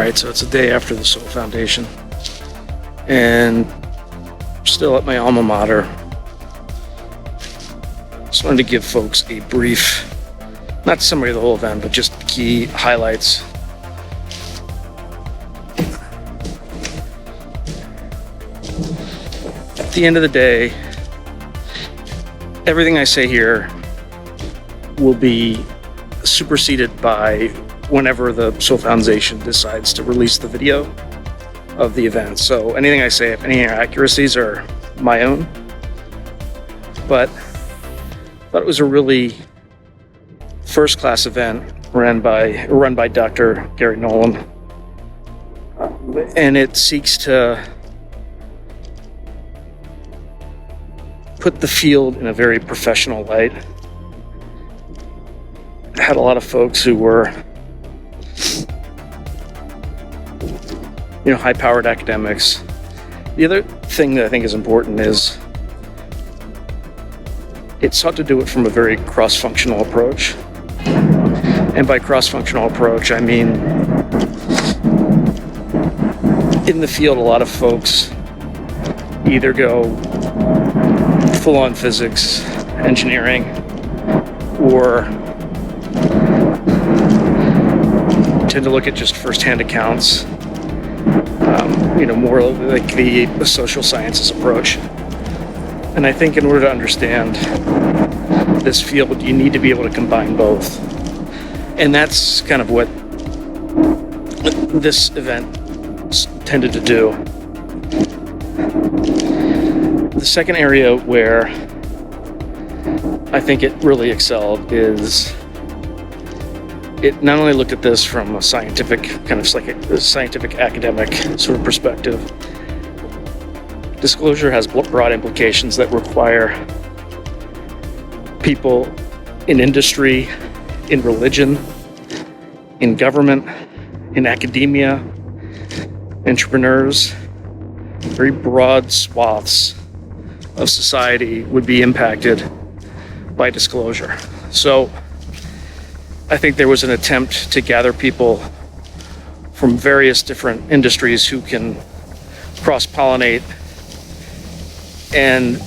Alright, so it's a day after the Sol Foundation, and still at my alma mater. Just wanted to give folks a brief, not summary of the whole event, but just key highlights. At the end of the day, everything I say here will be superseded by whenever the Sol Foundation decides to release the video of the event. So anything I say, if any inaccuracies, are my own. But I thought it was a really first-class event run by Dr. Gary Nolan, and it seeks to put the field in a very professional light. I had a lot of folks who were, high-powered academics. The other thing that I think is important is it sought to do it from a very cross-functional approach. And by cross-functional approach, I mean in the field, a lot of folks either go full-on physics, engineering, or tend to look at just first-hand accounts, more like the social sciences approach. And I think in order to understand this field, you need to be able to combine both. And that's kind of what this event tended to do. The second area where I think it really excelled is it not only looked at this from a scientific, scientific academic sort of perspective. Disclosure has broad implications that require people in industry, in religion, in government, in academia, entrepreneurs, very broad swaths of society would be impacted by disclosure. So I think there was an attempt to gather people from various different industries who can cross-pollinate and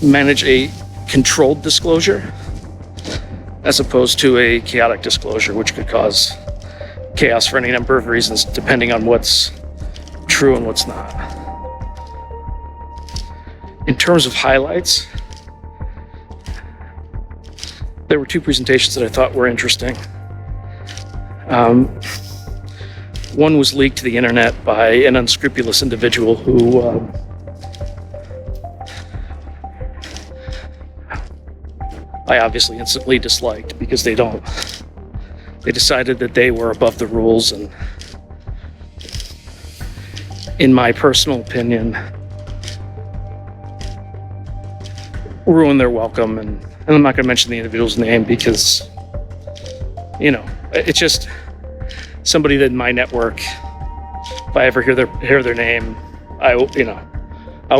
manage a controlled disclosure as opposed to a chaotic disclosure, which could cause chaos for any number of reasons, depending on what's true and what's not. In terms of highlights, there were two presentations that I thought were interesting. One was leaked to the internet by an unscrupulous individual who I obviously instantly disliked because they decided that they were above the rules, and in my personal opinion, ruined their welcome. And I'm not going to mention the individual's name because, it's just somebody that in my network, if I ever hear their name, I will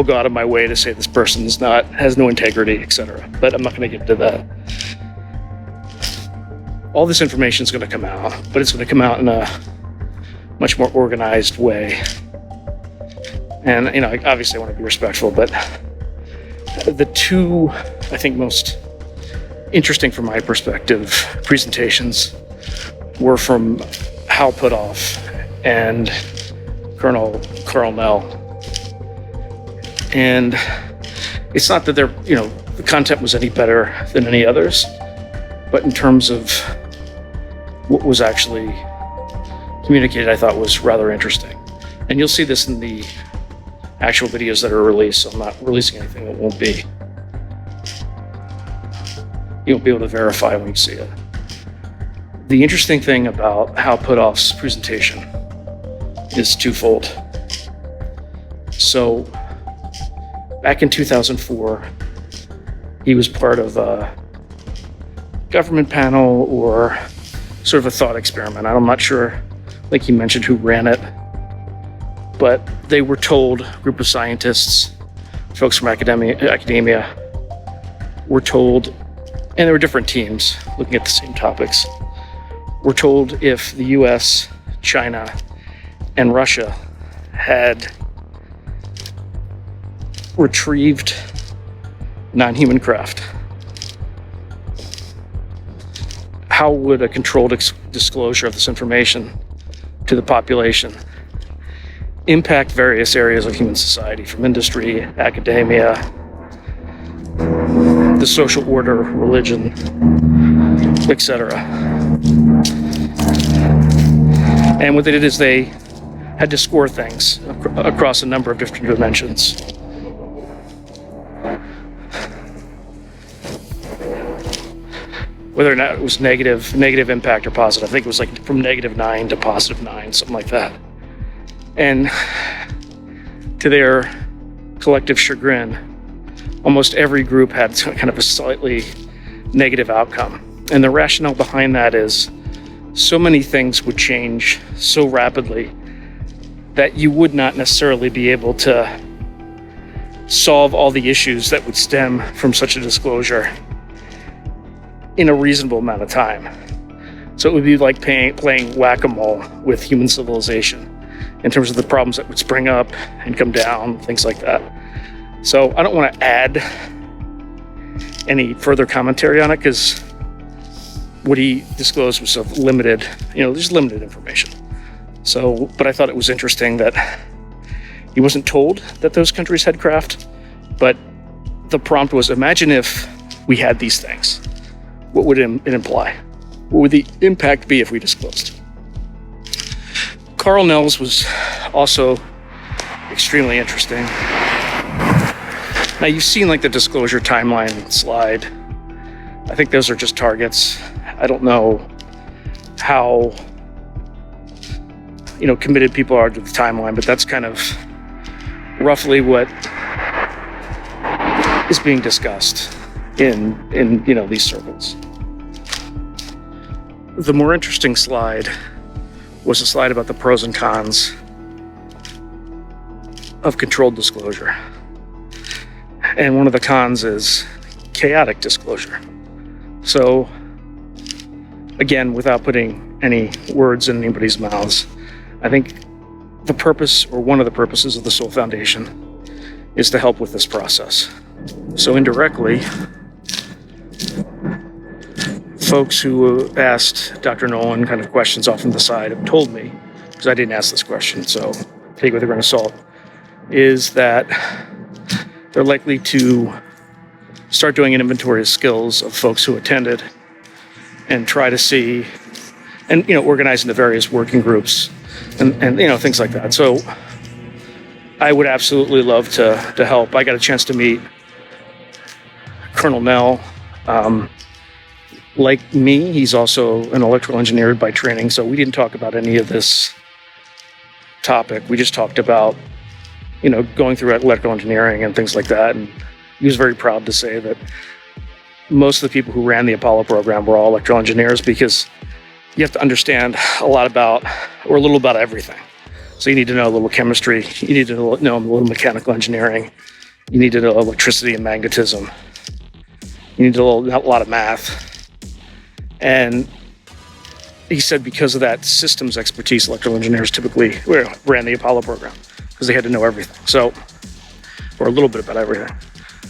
go out of my way to say this person has no integrity, etc. But I'm not going to get into that. All this information is going to come out, but it's going to come out in a much more organized way. And obviously I want to be respectful, but the two, I think, most interesting from my perspective presentations were from Hal Puthoff and Colonel Carl Nell. And it's not that the content was any better than any others, but in terms of what was actually communicated, I thought was rather interesting. And you'll see this in the actual videos that are released, so I'm not releasing anything that won't be. You won't be able to verify when you see it. The interesting thing about Hal Puthoff's presentation is twofold. So, back in 2004, he was part of a government panel or sort of a thought experiment. I'm not sure, like he mentioned, who ran it, but they were told, a group of scientists, folks from academia, were told, and there were different teams looking at the same topics, we're told if the US, China, and Russia had retrieved non-human craft, how would a controlled disclosure of this information to the population impact various areas of human society, from industry, academia, the social order, religion, etc. And what they did is they had to score things across a number of different dimensions. Whether or not it was negative impact or positive. I think it was like from -9 to +9, something like that. And to their collective chagrin, almost every group had kind of a slightly negative outcome. And the rationale behind that is so many things would change so rapidly that you would not necessarily be able to solve all the issues that would stem from such a disclosure in a reasonable amount of time. So it would be like playing whack-a-mole with human civilization in terms of the problems that would spring up and come down, things like that. So I don't want to add any further commentary on it because what he disclosed was of limited, there's limited information. So, but I thought it was interesting that he wasn't told that those countries had craft, but the prompt was, imagine if we had these things. What would it imply? What would the impact be if we disclosed? Carl Nels was also extremely interesting. Now you've seen like the disclosure timeline slide. I think those are just targets. I don't know how committed people are to the timeline, but that's kind of roughly what is being discussed in these circles. The more interesting slide was a slide about the pros and cons of controlled disclosure. And one of the cons is chaotic disclosure. So, again, without putting any words in anybody's mouths, I think the purpose, or one of the purposes of the Sol Foundation, is to help with this process. So indirectly, folks who asked Dr. Nolan kind of questions off on the side have told me, because I didn't ask this question, so take it with a grain of salt, is that they're likely to start doing an inventory of skills of folks who attended and try to see, and organize into various working groups and things like that. So I would absolutely love to help. I got a chance to meet Colonel Nell. Like me, he's also an electrical engineer by training, so we didn't talk about any of this topic. We just talked about, going through electrical engineering and things like that. And he was very proud to say that most of the people who ran the Apollo program were all electrical engineers, because you have to understand a little about everything. So you need to know a little chemistry, you need to know a little mechanical engineering, you need to know electricity and magnetism, you need to know a lot of math. And he said because of that systems expertise, electrical engineers typically ran the Apollo program because they had to know everything. So, or a little bit about everything.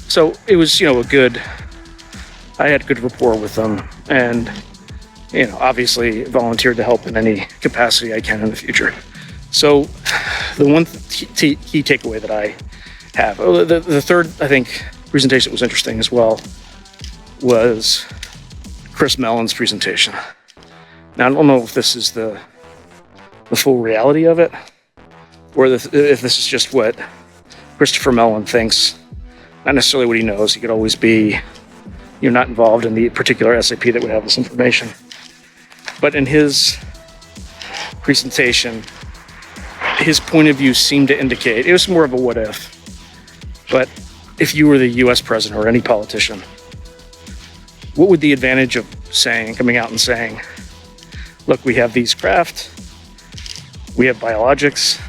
So it was, I had good rapport with them, and, obviously volunteered to help in any capacity I can in the future. So the one key takeaway that I have, the third, I think, presentation that was interesting as well was Chris Mellon's presentation. Now, I don't know if this is the full reality of it, or if this is just what Christopher Mellon thinks, not necessarily what he knows. He could always be, not involved in the particular SAP that would have this information. But in his presentation, his point of view seemed to indicate, it was more of a what if, but if you were the US president or any politician, what would the advantage of coming out and saying, look, we have these craft, we have biologics,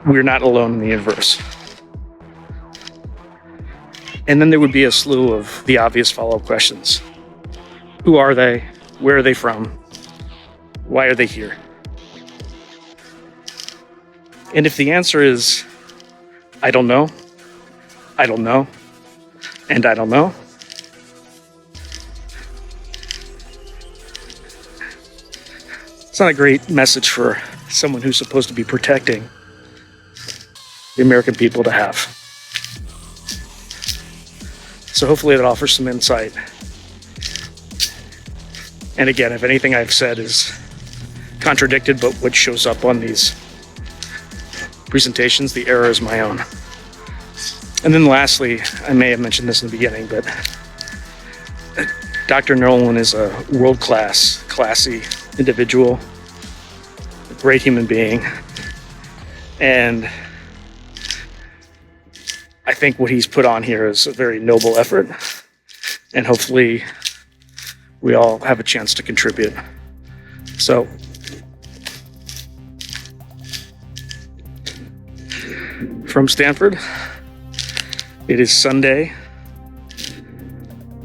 we're not alone in the universe. And then there would be a slew of the obvious follow-up questions. Who are they? Where are they from? Why are they here? And if the answer is, I don't know, I don't know, and I don't know, it's not a great message for someone who's supposed to be protecting the American people to have. So hopefully it offers some insight. And again, if anything I've said is contradicted, but what shows up on these presentations, the error is my own. And then lastly, I may have mentioned this in the beginning, but Dr. Nolan is a world-class, classy individual, a great human being, and I think what he's put on here is a very noble effort, and hopefully we all have a chance to contribute. So, from Stanford, it is Sunday,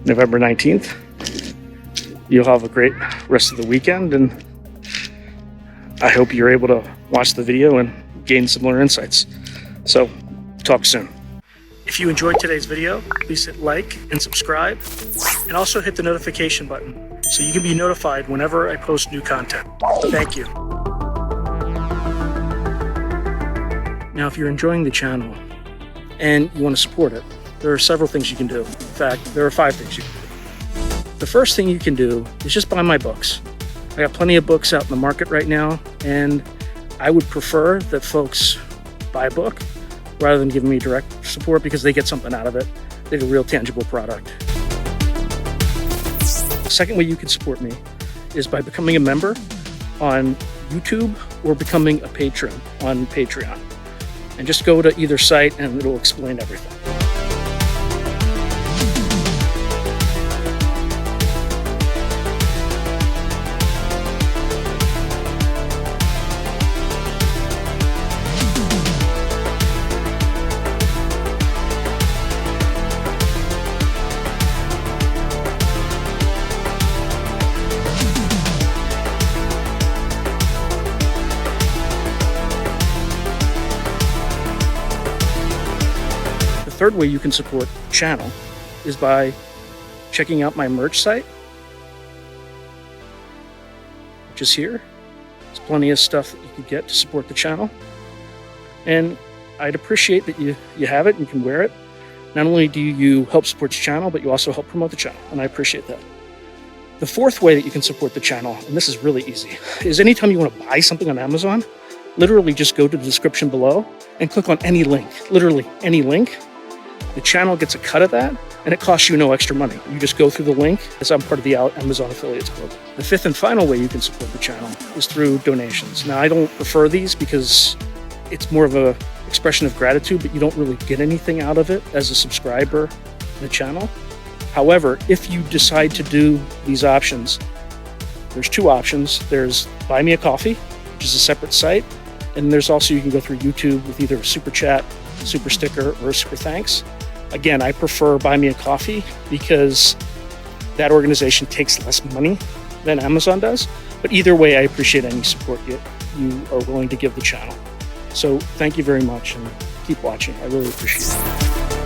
November 19th. You'll have a great rest of the weekend, and I hope you're able to watch the video and gain similar insights. So, talk soon. If you enjoyed today's video, please hit like and subscribe, and also hit the notification button so you can be notified whenever I post new content. Thank you. Now, if you're enjoying the channel and you want to support it, there are several things you can do. In fact, there are 5 things you can do. The first thing you can do is just buy my books. I got plenty of books out in the market right now, and I would prefer that folks buy a book rather than giving me direct support, because they get something out of it. They have a real tangible product. The second way you can support me is by becoming a member on YouTube or becoming a patron on Patreon. And just go to either site and it'll explain everything. The third way you can support the channel is by checking out my merch site, which is here. There's plenty of stuff that you can get to support the channel. And I'd appreciate that you have it and you can wear it. Not only do you help support the channel, but you also help promote the channel, and I appreciate that. The fourth way that you can support the channel, and this is really easy, is anytime you want to buy something on Amazon, literally just go to the description below and click on any link, literally any link. The channel gets a cut of that, and it costs you no extra money. You just go through the link, as I'm part of the Amazon Affiliates Club. The fifth and final way you can support the channel is through donations. Now, I don't prefer these because it's more of an expression of gratitude, but you don't really get anything out of it as a subscriber to the channel. However, if you decide to do these options, there's 2 options. There's Buy Me a Coffee, which is a separate site, and there's also, you can go through YouTube with either a super chat, super sticker, or a super thanks. Again, I prefer Buy Me a Coffee because that organization takes less money than Amazon does. But either way, I appreciate any support you are willing to give the channel. So thank you very much, and keep watching. I really appreciate it.